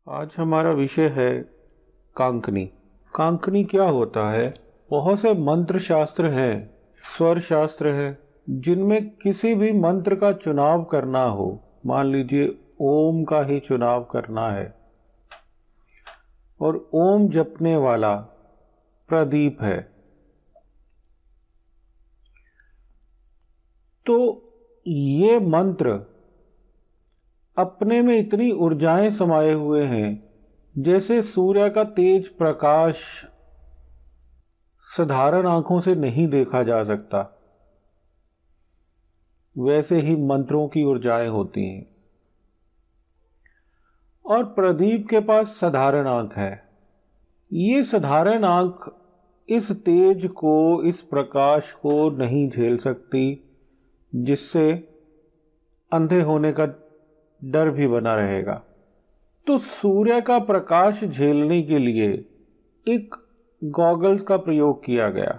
आज हमारा विषय है कांकनी। कांकनी क्या होता है? बहुत से मंत्र शास्त्र हैं, स्वर शास्त्र है, जिनमें किसी भी मंत्र का चुनाव करना हो, मान लीजिए ओम का ही चुनाव करना है और ओम जपने वाला प्रदीप है, तो ये मंत्र अपने में इतनी ऊर्जाएं समाये हुए हैं, जैसे सूर्य का तेज प्रकाश साधारण आंखों से नहीं देखा जा सकता, वैसे ही मंत्रों की ऊर्जाएं होती हैं। और प्रदीप के पास साधारण आंख है। ये साधारण आंख इस तेज को, इस प्रकाश को नहीं झेल सकती, जिससे अंधे होने का डर भी बना रहेगा। तो सूर्य का प्रकाश झेलने के लिए एक गॉगल्स का प्रयोग किया गया,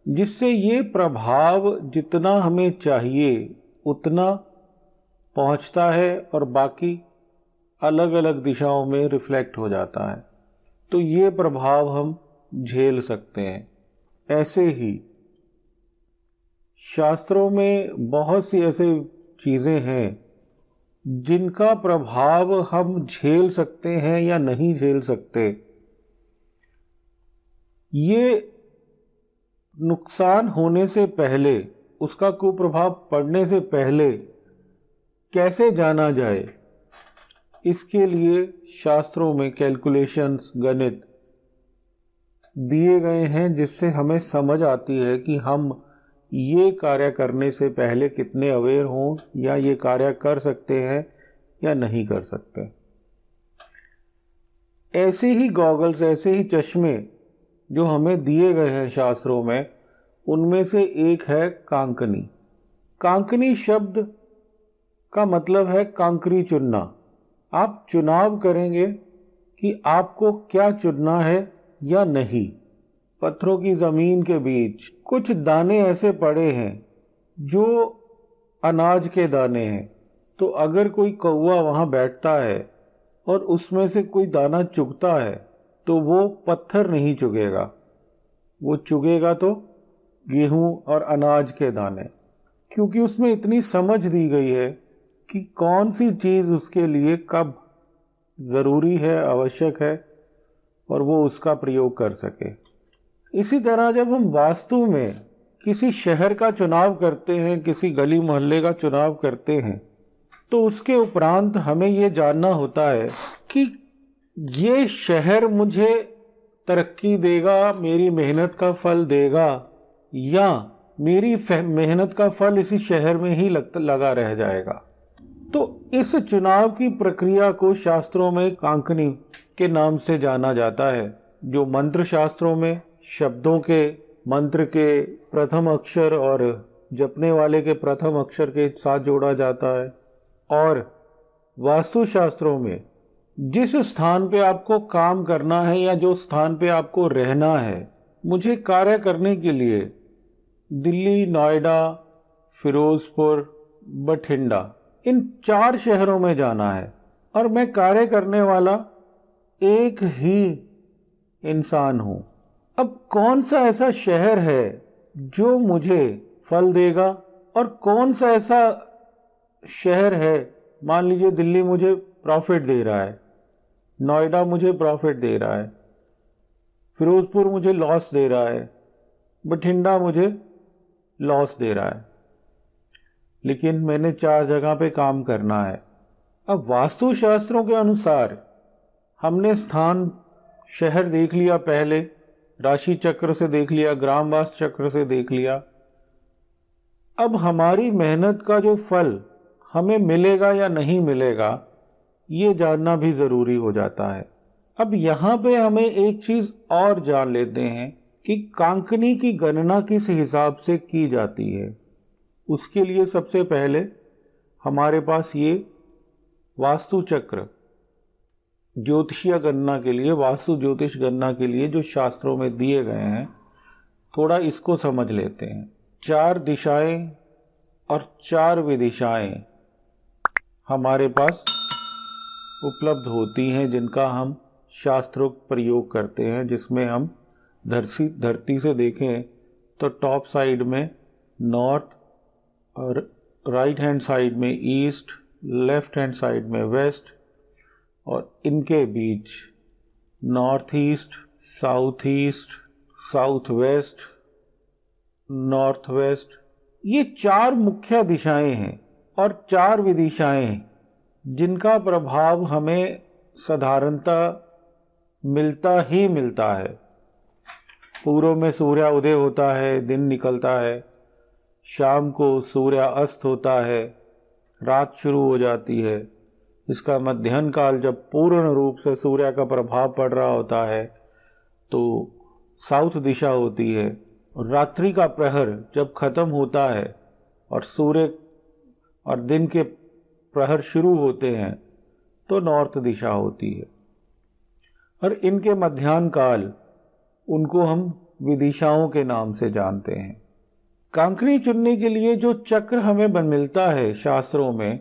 जिससे ये प्रभाव जितना हमें चाहिए उतना पहुंचता है और बाकी अलग अलग दिशाओं में रिफ्लेक्ट हो जाता है, तो ये प्रभाव हम झेल सकते हैं। ऐसे ही शास्त्रों में बहुत सी ऐसे चीज़ें हैं जिनका प्रभाव हम झेल सकते हैं या नहीं झेल सकते। ये नुकसान होने से पहले, उसका कुप्रभाव पड़ने से पहले कैसे जाना जाए, इसके लिए शास्त्रों में कैलकुलेशंस, गणित दिए गए हैं, जिससे हमें समझ आती है कि हम ये कार्य करने से पहले कितने अवेयर हों, या ये कार्य कर सकते हैं या नहीं कर सकते। ऐसे ही गॉगल्स, ऐसे ही चश्मे जो हमें दिए गए हैं शास्त्रों में, उनमें से एक है कांकनी। कांकनी शब्द का मतलब है कांकरी चुनना। आप चुनाव करेंगे कि आपको क्या चुनना है या नहीं। पत्थरों की ज़मीन के बीच कुछ दाने ऐसे पड़े हैं जो अनाज के दाने हैं, तो अगर कोई कौवा वहाँ बैठता है और उसमें से कोई दाना चुगता है, तो वो पत्थर नहीं चुगेगा, वो चुगेगा तो गेहूँ और अनाज के दाने, क्योंकि उसमें इतनी समझ दी गई है कि कौन सी चीज़ उसके लिए कब ज़रूरी है, आवश्यक है, और वो उसका प्रयोग कर सके। इसी तरह जब हम वास्तु में किसी शहर का चुनाव करते हैं, किसी गली मोहल्ले का चुनाव करते हैं, तो उसके उपरांत हमें ये जानना होता है कि ये शहर मुझे तरक्की देगा, मेरी मेहनत का फल देगा, या मेरी मेहनत का फल इसी शहर में ही लगा रह जाएगा। तो इस चुनाव की प्रक्रिया को शास्त्रों में कांकनी के नाम से जाना जाता है, जो मंत्र शास्त्रों में शब्दों के, मंत्र के प्रथम अक्षर और जपने वाले के प्रथम अक्षर के साथ जोड़ा जाता है। और वास्तु शास्त्रों में जिस स्थान पे आपको काम करना है या जो स्थान पे आपको रहना है, मुझे कार्य करने के लिए दिल्ली, नोएडा, फिरोजपुर, बठिंडा, इन 4 शहरों में जाना है, और मैं कार्य करने वाला एक ही इंसान हूँ। अब कौन सा ऐसा शहर है जो मुझे फल देगा, और कौन सा ऐसा शहर है, मान लीजिए दिल्ली मुझे प्रॉफिट दे रहा है, नोएडा मुझे प्रॉफिट दे रहा है, फिरोजपुर मुझे लॉस दे रहा है, बठिंडा मुझे लॉस दे रहा है, लेकिन मैंने 4 जगह पे काम करना है। अब वास्तु शास्त्रों के अनुसार हमने स्थान, शहर देख लिया, पहले राशि चक्र से देख लिया, ग्रामवास चक्र से देख लिया। अब हमारी मेहनत का जो फल हमें मिलेगा या नहीं मिलेगा, ये जानना भी ज़रूरी हो जाता है। अब यहाँ पे हमें एक चीज़ और जान लेते हैं कि कांकनी की गणना किस हिसाब से की जाती है। उसके लिए सबसे पहले हमारे पास ये वास्तु चक्र, ज्योतिषीय गणना के लिए, वास्तु ज्योतिष गणना के लिए जो शास्त्रों में दिए गए हैं, थोड़ा इसको समझ लेते हैं। 4 दिशाएं और 4 विदिशाएं हमारे पास उपलब्ध होती हैं जिनका हम शास्त्रोक्त प्रयोग करते हैं, जिसमें हम धरती से देखें तो टॉप साइड में नॉर्थ और राइट हैंड साइड में ईस्ट, लेफ्ट हैंड साइड में वेस्ट और इनके बीच north east, south west, north west, ये 4 मुख्य दिशाएं हैं और 4 विदिशाएं हैं जिनका प्रभाव हमें साधारणतः मिलता ही मिलता है। पूर्व में सूर्य उदय होता है, दिन निकलता है, शाम को सूर्य अस्त होता है, रात शुरू हो जाती है। इसका मध्याह्न काल जब पूर्ण रूप से सूर्य का प्रभाव पड़ रहा होता है तो साउथ दिशा होती है, और रात्रि का प्रहर जब खत्म होता है और सूर्य और दिन के प्रहर शुरू होते हैं तो नॉर्थ दिशा होती है। और इनके मध्याह्न काल, उनको हम विदिशाओं के नाम से जानते हैं। कांकनी चुनने के लिए जो चक्र हमें मिलता है शास्त्रों में,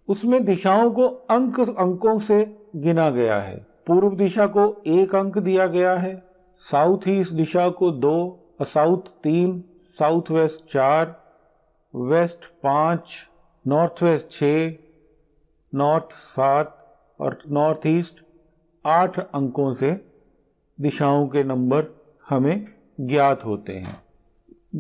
उसमें दिशाओं को अंकों से गिना गया है। पूर्व दिशा को 1 अंक दिया गया है, साउथ ईस्ट दिशा को 2, south 3, south west 4, west 5, north west 6, north 7 और नॉर्थ ईस्ट 8 अंकों से दिशाओं के नंबर हमें ज्ञात होते हैं।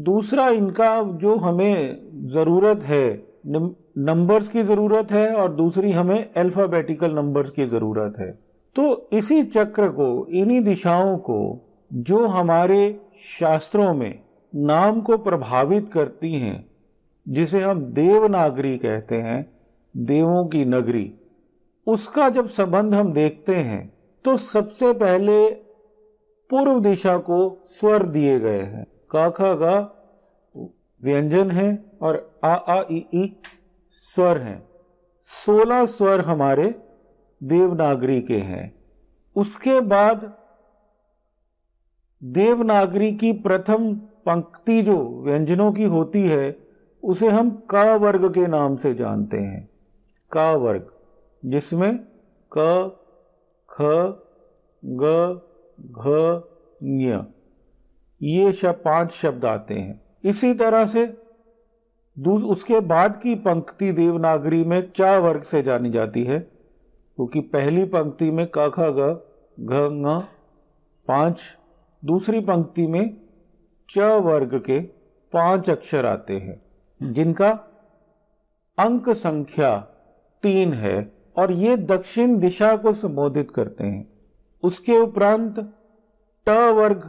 दूसरा, इनका जो हमें ज़रूरत है, नंबर्स की ज़रूरत है, और दूसरी हमें अल्फ़ाबेटिकल नंबर्स की ज़रूरत है। तो इसी चक्र को, इन्हीं दिशाओं को, जो हमारे शास्त्रों में नाम को प्रभावित करती हैं, जिसे हम देवनागरी कहते हैं, देवों की नगरी, उसका जब संबंध हम देखते हैं तो सबसे पहले पूर्व दिशा को स्वर दिए गए हैं। क ख ग व्यंजन है और आ आ ई स्वर हैं। 16 स्वर हमारे देवनागरी के हैं। उसके बाद देवनागरी की प्रथम पंक्ति जो व्यंजनों की होती है, उसे हम क वर्ग के नाम से जानते हैं। क वर्ग, जिसमें क, ख, ग, घ, ञ, ये 5 शब्द आते हैं। इसी तरह से उसके बाद की पंक्ति देवनागरी में च वर्ग से जानी जाती है, क्योंकि पहली पंक्ति में क ख ग घ ङ 5, दूसरी पंक्ति में च वर्ग के 5 अक्षर आते हैं, जिनका अंक संख्या 3 है, और ये दक्षिण दिशा को संबोधित करते हैं। उसके उपरांत ट वर्ग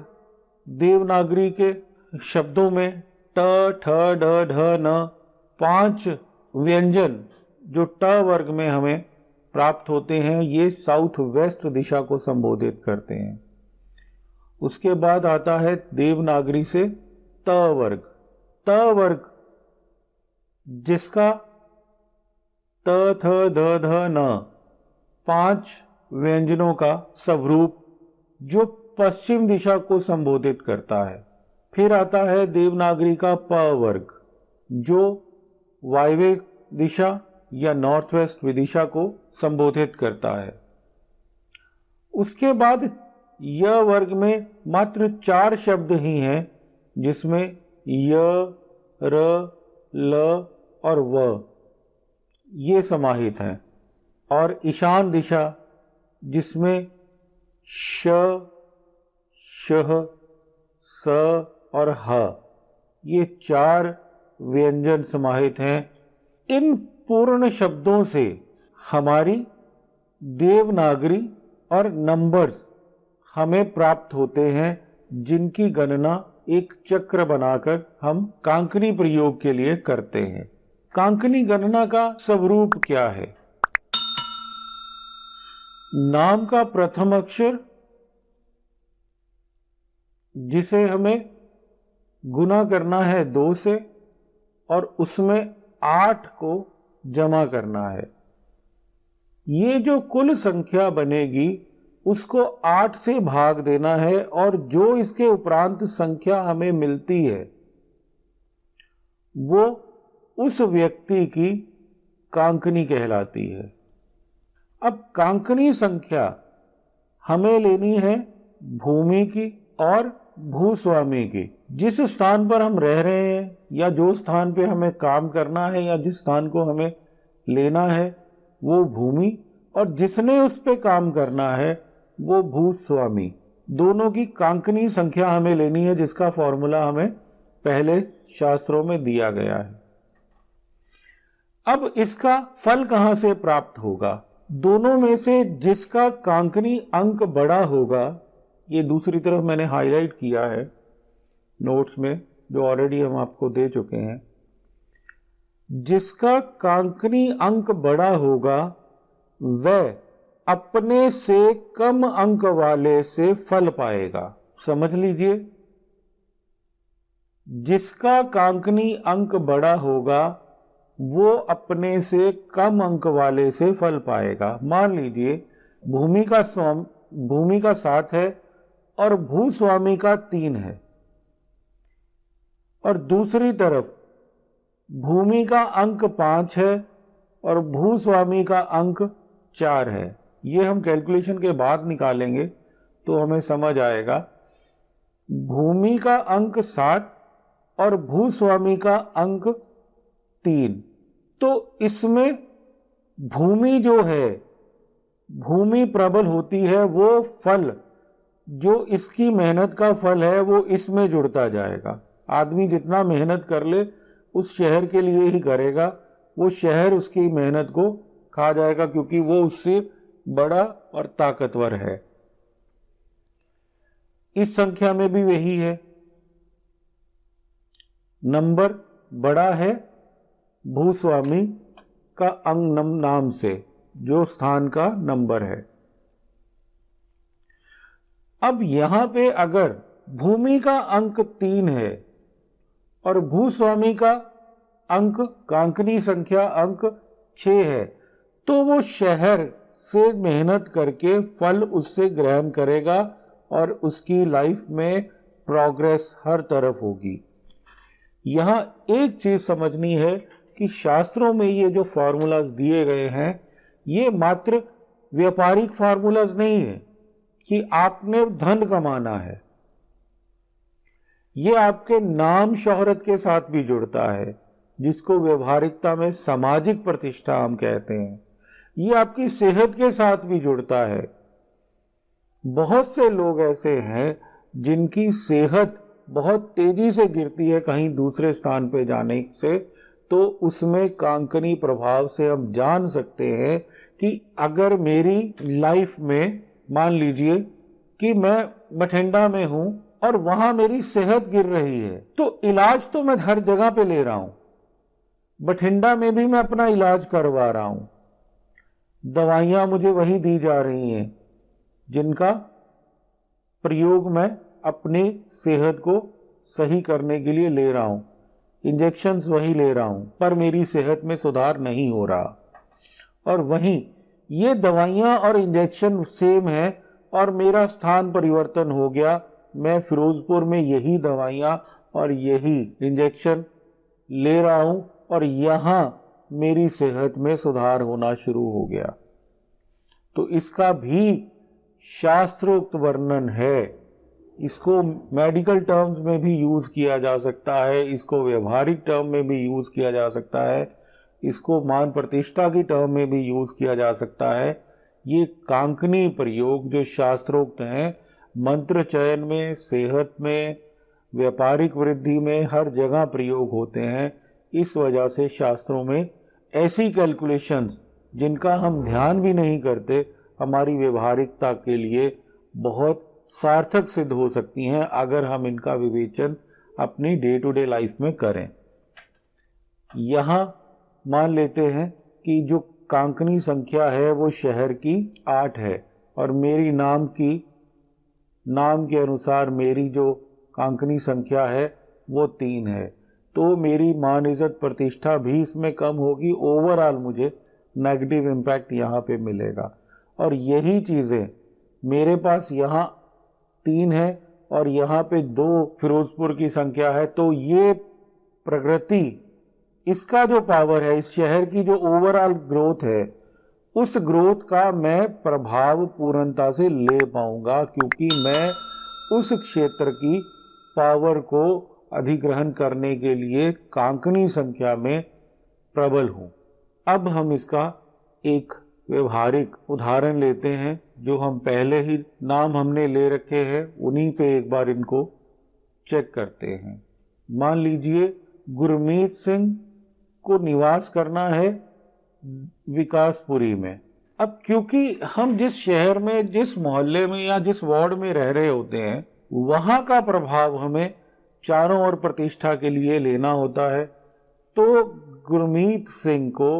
देवनागरी के शब्दों में ट, ठ, ड, ढ, न 5 व्यंजन जो ट वर्ग में हमें प्राप्त होते हैं, ये साउथ वेस्ट दिशा को संबोधित करते हैं। उसके बाद आता है देवनागरी से त वर्ग। त वर्ग, जिसका त, थ, ध, ध, न 5 व्यंजनों का स्वरूप, जो पश्चिम दिशा को संबोधित करता है। फिर आता है देवनागरी का प वर्ग, जो वायव्य दिशा या नॉर्थ वेस्ट विदिशा को संबोधित करता है। उसके बाद य वर्ग में मात्र 4 शब्द ही हैं, जिसमें य, र, ल और व ये समाहित हैं, और ईशान दिशा, जिसमें श, शह, स और ह ये 4 व्यंजन समाहित हैं। इन पूर्ण शब्दों से हमारी देवनागरी और नंबर्स हमें प्राप्त होते हैं, जिनकी गणना एक चक्र बनाकर हम कांकनी प्रयोग के लिए करते हैं। कांकनी गणना का स्वरूप क्या है? नाम का प्रथम अक्षर, जिसे हमें गुना करना है 2 से, और उसमें 8 को जमा करना है। ये जो कुल संख्या बनेगी उसको 8 से भाग देना है, और जो इसके उपरांत संख्या हमें मिलती है वो उस व्यक्ति की कांकनी कहलाती है। अब कांकनी संख्या हमें लेनी है भूमि की और भूस्वामी की। जिस स्थान पर हम रह रहे हैं या जो स्थान पे हमें काम करना है या जिस स्थान को हमें लेना है वो भूमि, और जिसने उस पे काम करना है वो भूस्वामी। दोनों की कांकनी संख्या हमें लेनी है, जिसका फॉर्मूला हमें पहले शास्त्रों में दिया गया है। अब इसका फल कहां से प्राप्त होगा? दोनों में से जिसका कांकनी अंक बड़ा होगा, ये दूसरी तरफ मैंने हाईलाइट किया है नोट्स में, जो ऑलरेडी हम आपको दे चुके हैं। जिसका कांकनी अंक बड़ा होगा वह अपने से कम अंक वाले से फल पाएगा। समझ लीजिए, जिसका कांकनी अंक बड़ा होगा वो अपने से कम अंक वाले से फल पाएगा। मान लीजिए भूमि का 7 है और भूस्वामी का 3 है, और दूसरी तरफ भूमि का अंक 5 है और भूस्वामी का अंक 4 है। ये हम कैलकुलेशन के बाद निकालेंगे तो हमें समझ आएगा। भूमि का अंक 7 और भूस्वामी का अंक 3, तो इसमें भूमि जो है, भूमि प्रबल होती है, वो फल जो इसकी मेहनत का फल है वो इसमें जुड़ता जाएगा। आदमी जितना मेहनत कर ले उस शहर के लिए ही करेगा, वो शहर उसकी मेहनत को खा जाएगा क्योंकि वो उससे बड़ा और ताकतवर है। इस संख्या में भी वही है, नंबर बड़ा है भूस्वामी का अंक नाम से, जो स्थान का नंबर है। अब यहां पे अगर भूमि का अंक 3 है और भूस्वामी का अंक, कांकनी संख्या अंक 6 है, तो वो शहर से मेहनत करके फल उससे ग्रहण करेगा और उसकी लाइफ में प्रोग्रेस हर तरफ होगी। यहां एक चीज समझनी है कि शास्त्रों में ये जो फॉर्मूलाज दिए गए हैं ये मात्र व्यापारिक फॉर्मूलाज नहीं है कि आपने धन कमाना है। ये आपके नाम शोहरत के साथ भी जुड़ता है, जिसको व्यवहारिकता में सामाजिक प्रतिष्ठा हम कहते हैं। ये आपकी सेहत के साथ भी जुड़ता है। बहुत से लोग ऐसे हैं जिनकी सेहत बहुत तेजी से गिरती है कहीं दूसरे स्थान पे जाने से, तो उसमें कांकनी प्रभाव से हम जान सकते हैं कि अगर मेरी लाइफ में, मान लीजिए कि मैं बठिंडा में हूं और वहां मेरी सेहत गिर रही है, तो इलाज तो मैं हर जगह पे ले रहा हूं, बठिंडा में भी मैं अपना इलाज करवा रहा हूं, दवाइयां मुझे वही दी जा रही हैं जिनका प्रयोग मैं अपनी सेहत को सही करने के लिए ले रहा हूं, इंजेक्शन्स वही ले रहा हूं, पर मेरी सेहत में सुधार नहीं हो रहा। और वहीं ये दवाइयां और इंजेक्शन सेम है और मेरा स्थान परिवर्तन हो गया, मैं फिरोजपुर में यही दवाइयां और यही इंजेक्शन ले रहा हूं और यहां मेरी सेहत में सुधार होना शुरू हो गया। तो इसका भी शास्त्रोक्त वर्णन है। इसको मेडिकल टर्म्स में भी यूज किया जा सकता है, इसको व्यवहारिक टर्म में भी यूज किया जा सकता है, इसको मान प्रतिष्ठा की टर्म में भी यूज किया जा सकता है। ये कांकनी प्रयोग जो शास्त्रोक्त हैं, मंत्र चयन में, सेहत में, व्यापारिक वृद्धि में, हर जगह प्रयोग होते हैं। इस वजह से शास्त्रों में ऐसी कैलकुलेशंस जिनका हम ध्यान भी नहीं करते, हमारी व्यवहारिकता के लिए बहुत सार्थक सिद्ध हो सकती हैं अगर हम इनका विवेचन अपनी डे टू डे लाइफ में करें। यहाँ मान लेते हैं कि जो कांकनी संख्या है वो शहर की 8 है और मेरी नाम के अनुसार मेरी जो कांकनी संख्या है वो 3 है, तो मेरी मान इज्जत प्रतिष्ठा भी इसमें कम होगी। ओवरऑल मुझे नेगेटिव इम्पैक्ट यहाँ पे मिलेगा। और यही चीज़ें मेरे पास यहाँ 3 है और यहाँ पे 2 फिरोजपुर की संख्या है, तो ये प्रगति, इसका जो पावर है, इस शहर की जो ओवरऑल ग्रोथ है उस ग्रोथ का मैं प्रभाव पूर्णता से ले पाऊंगा, क्योंकि मैं उस क्षेत्र की पावर को अधिग्रहण करने के लिए कांकनी संख्या में प्रबल हूं। अब हम इसका एक व्यवहारिक उदाहरण लेते हैं, जो हम पहले ही नाम हमने ले रखे हैं, उन्हीं पे एक बार इनको चेक करते हैं। मान लीजिए गुरमीत सिंह को निवास करना है विकासपुरी में। अब क्योंकि हम जिस शहर में, जिस मोहल्ले में या जिस वार्ड में रह रहे होते हैं, वहां का प्रभाव हमें चारों ओर प्रतिष्ठा के लिए लेना होता है, तो गुरमीत सिंह को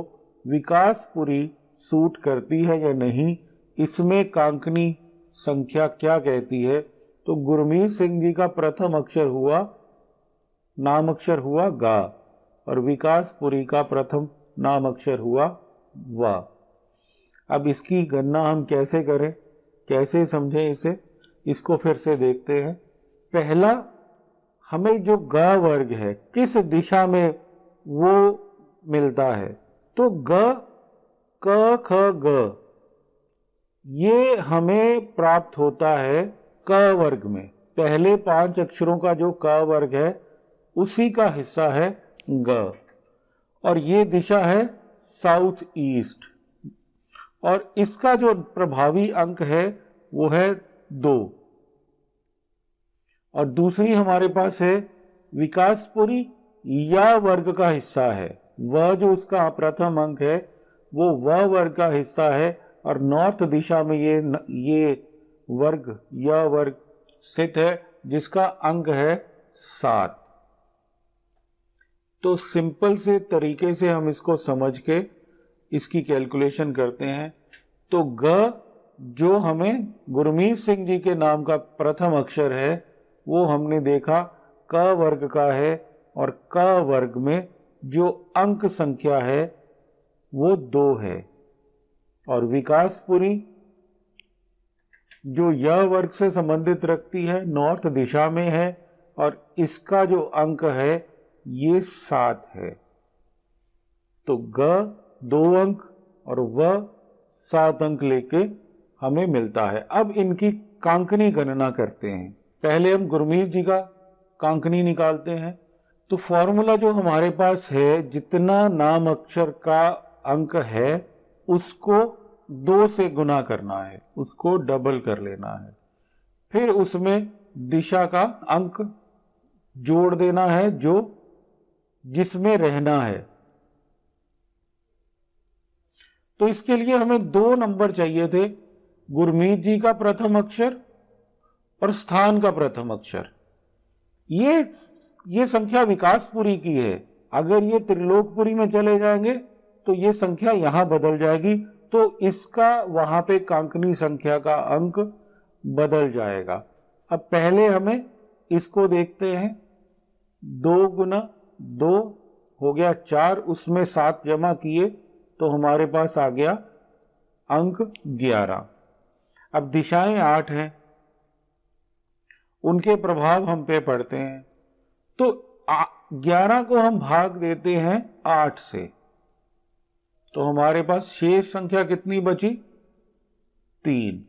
विकासपुरी सूट करती है या नहीं, इसमें कांकनी संख्या क्या कहती है। तो गुरमीत सिंह जी का प्रथम अक्षर हुआ, नाम अक्षर हुआ गा, और विकासपुरी का प्रथम नाम अक्षर हुआ वा। अब इसकी गणना हम कैसे करें, कैसे समझें इसे, इसको फिर से देखते हैं। पहला, हमें जो ग वर्ग है किस दिशा में वो मिलता है, तो ग क ख ग ये हमें प्राप्त होता है क वर्ग में। पहले 5 अक्षरों का जो क वर्ग है उसी का हिस्सा है ग, और ये दिशा है साउथ ईस्ट, और इसका जो प्रभावी अंक है वो है 2। और दूसरी हमारे पास है विकासपुरी, या वर्ग का हिस्सा है, वह जो उसका प्रथम अंक है वो वह वर्ग का हिस्सा है, और नॉर्थ दिशा में ये वर्ग या वर्ग स्थित है जिसका अंक है 7। तो सिंपल से तरीके से हम इसको समझ के इसकी कैलकुलेशन करते हैं। तो ग जो हमें गुरमीत सिंह जी के नाम का प्रथम अक्षर है वो हमने देखा क वर्ग का है, और क वर्ग में जो अंक संख्या है वो 2 है। और विकासपुरी जो यह वर्ग से संबंधित रखती है, नॉर्थ दिशा में है, और इसका जो अंक है ये 7 है। तो ग 2 अंक और वह 7 अंक लेके हमें मिलता है। अब इनकी कांकनी गणना करते हैं। पहले हम गुरमीत जी का कांकनी निकालते हैं। तो फॉर्मूला जो हमारे पास है, जितना नाम अक्षर का अंक है उसको 2 से गुना करना है, उसको डबल कर लेना है, फिर उसमें दिशा का अंक जोड़ देना है जो जिसमें रहना है। तो इसके लिए हमें 2 नंबर चाहिए थे, गुरमीत जी का प्रथम अक्षर और स्थान का प्रथम अक्षर। ये संख्या विकासपुरी की है। अगर ये त्रिलोकपुरी में चले जाएंगे तो ये संख्या यहां बदल जाएगी, तो इसका वहां पे कांकनी संख्या का अंक बदल जाएगा। अब पहले हमें इसको देखते हैं। 2 गुना 2 हो गया 4, उसमें 7 जमा किए तो हमारे पास आ गया अंक 11। अब दिशाएं 8 हैं, उनके प्रभाव हम पे पड़ते हैं। तो 11 को हम भाग देते हैं 8 से, तो हमारे पास शेष संख्या कितनी बची? 3।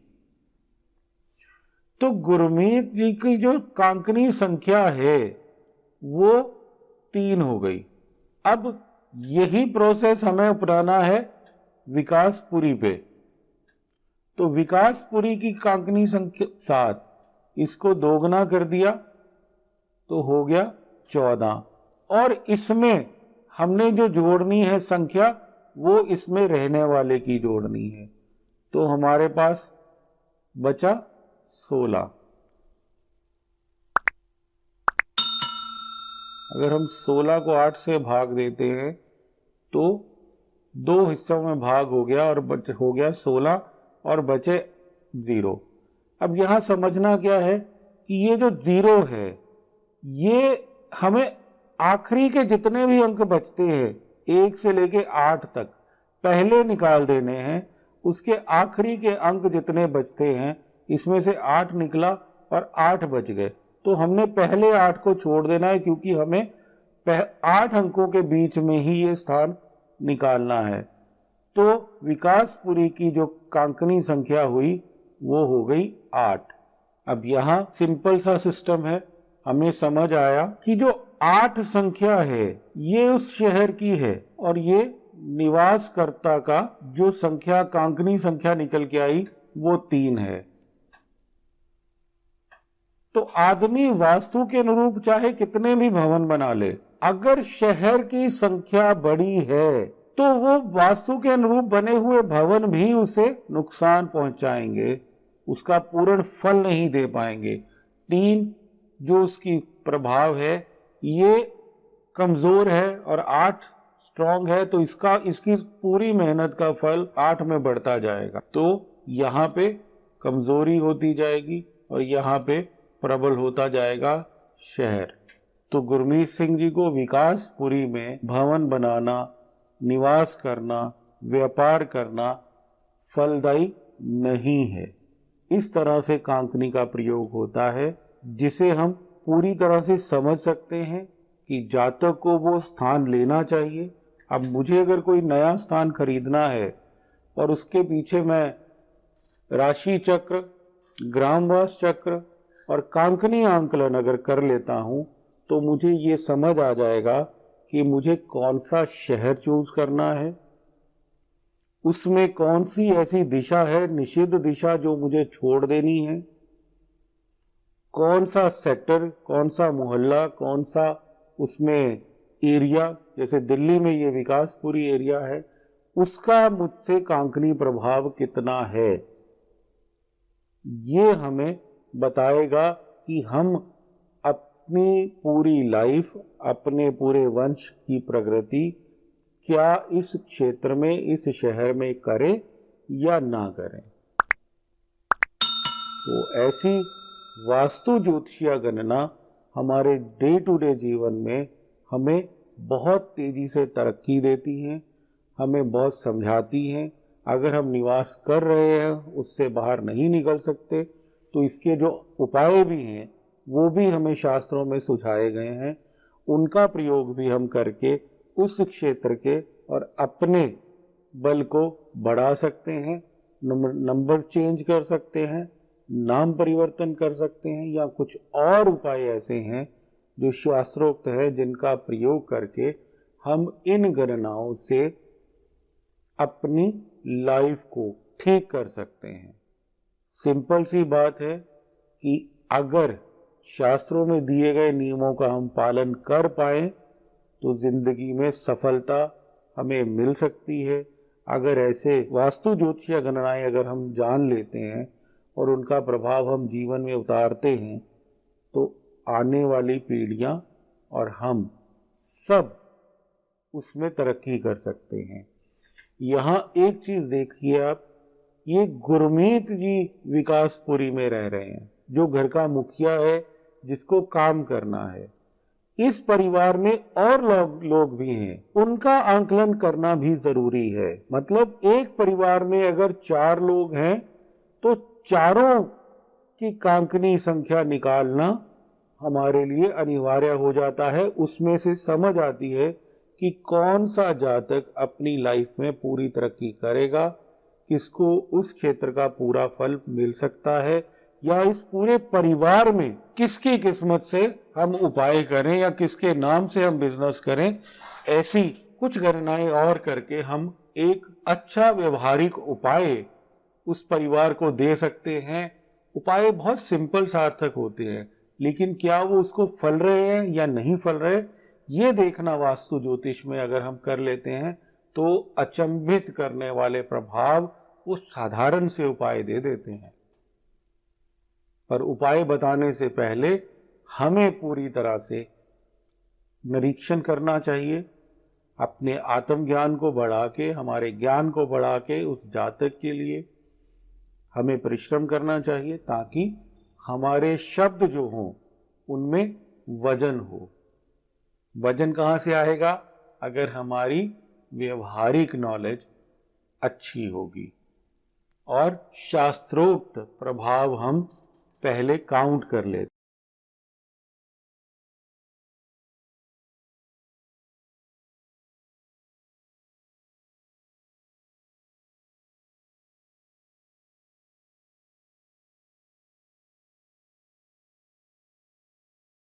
तो गुरमीत जी की जो कांकनी संख्या है वो 3 हो गई। अब यही प्रोसेस हमें अपनाना है विकासपुरी पे। तो विकासपुरी की कांकनी संख्या 7, इसको 2 गुना कर दिया तो हो गया 14, और इसमें हमने जो जोड़नी है संख्या वो इसमें रहने वाले की जोड़नी है। तो हमारे पास बचा 16। अगर हम 16 को 8 से भाग देते हैं तो 2 हिस्सों में भाग हो गया और हो गया 16 और बचे 0। अब यहां समझना क्या है कि ये जो 0 है ये हमें आखिरी के जितने भी अंक बचते हैं 1 से लेके 8 तक पहले निकाल देने हैं। उसके आखिरी के अंक जितने बचते हैं इसमें से 8 निकला और 8 बच गए, तो हमने पहले 8 को छोड़ देना है, क्योंकि हमें 8 अंकों के बीच में ही ये स्थान निकालना है। तो विकासपुरी की जो कांकनी संख्या हुई वो हो गई 8। अब यहाँ सिंपल सा सिस्टम है, हमें समझ आया कि जो 8 संख्या है ये उस शहर की है और ये निवासकर्ता का जो संख्या कांकनी संख्या निकल के आई वो 3 है। तो आदमी वास्तु के अनुरूप चाहे कितने भी भवन बना ले, अगर शहर की संख्या बड़ी है तो वो वास्तु के अनुरूप बने हुए भवन भी उसे नुकसान पहुंचाएंगे, उसका पूर्ण फल नहीं दे पाएंगे। 3 जो उसकी प्रभाव है ये कमजोर है और 8 स्ट्रांग है, तो इसकी पूरी मेहनत का फल 8 में बढ़ता जाएगा। तो यहाँ पे कमजोरी होती जाएगी और यहाँ पे प्रबल होता जाएगा शहर। तो गुरमीत सिंह जी को विकासपुरी में भवन बनाना, निवास करना, व्यापार करना फलदायी नहीं है। इस तरह से कांकनी का प्रयोग होता है जिसे हम पूरी तरह से समझ सकते हैं कि जातक को वो स्थान लेना चाहिए। अब मुझे अगर कोई नया स्थान खरीदना है और उसके पीछे मैं राशि चक्र, ग्रामवास चक्र और कांकनी आंकलन अगर कर लेता हूँ तो मुझे ये समझ आ जाएगा कि मुझे कौन सा शहर चूज करना है, उसमें कौन सी ऐसी दिशा है निषिद्ध दिशा जो मुझे छोड़ देनी है, कौन सा सेक्टर, कौन सा मोहल्ला, कौन सा उसमें एरिया, जैसे दिल्ली में ये विकासपुरी एरिया है, उसका मुझसे कांकनी प्रभाव कितना है, ये हमें बताएगा कि हम अपनी पूरी लाइफ, अपने पूरे वंश की प्रगति क्या इस क्षेत्र में, इस शहर में करें या ना करें। तो ऐसी वास्तु ज्योतिषीय गणना हमारे डे टू डे जीवन में हमें बहुत तेजी से तरक्की देती हैं, हमें बहुत समझाती हैं। अगर हम निवास कर रहे हैं, उससे बाहर नहीं निकल सकते, तो इसके जो उपाय भी हैं वो भी हमें शास्त्रों में सुझाए गए हैं। उनका प्रयोग भी हम करके उस क्षेत्र के और अपने बल को बढ़ा सकते हैं, नंबर चेंज कर सकते हैं, नाम परिवर्तन कर सकते हैं, या कुछ और उपाय ऐसे हैं जो शास्त्रोक्त है जिनका प्रयोग करके हम इन गणनाओं से अपनी लाइफ को ठीक कर सकते हैं। सिंपल सी बात है कि अगर शास्त्रों में दिए गए नियमों का हम पालन कर पाए तो जिंदगी में सफलता हमें मिल सकती है। अगर ऐसे वास्तु ज्योतिषीय गणनाएं अगर हम जान लेते हैं और उनका प्रभाव हम जीवन में उतारते हैं तो आने वाली पीढ़ियां और हम सब उसमें तरक्की कर सकते हैं। यहाँ एक चीज देखिए आप, ये गुरमीत जी विकासपुरी में रह रहे हैं, जो घर का मुखिया है, जिसको काम करना है। इस परिवार में और लोग भी हैं, उनका आंकलन करना भी जरूरी है। मतलब एक परिवार में अगर 4 लोग हैं तो चारों की कांकनी संख्या निकालना हमारे लिए अनिवार्य हो जाता है। उसमें से समझ आती है कि कौन सा जातक अपनी लाइफ में पूरी तरक्की करेगा, किसको उस क्षेत्र का पूरा फल मिल सकता है, या इस पूरे परिवार में किसकी किस्मत से हम उपाय करें या किसके नाम से हम बिजनेस करें। ऐसी कुछ गणनाएं और करके हम एक अच्छा व्यवहारिक उपाय उस परिवार को दे सकते हैं। उपाय बहुत सिंपल सार्थक होते हैं, लेकिन क्या वो उसको फल रहे हैं या नहीं फल रहे, ये देखना वास्तु ज्योतिष में अगर हम कर लेते हैं तो अचंभित करने वाले प्रभाव वो साधारण से उपाय दे देते हैं। पर उपाय बताने से पहले हमें पूरी तरह से निरीक्षण करना चाहिए, अपने आत्मज्ञान को बढ़ा के, हमारे ज्ञान को बढ़ा के उस जातक के लिए हमें परिश्रम करना चाहिए, ताकि हमारे शब्द जो हों उनमें वजन हो। वजन कहाँ से आएगा? अगर हमारी व्यवहारिक नॉलेज अच्छी होगी और शास्त्रोक्त प्रभाव हम पहले काउंट कर लेते।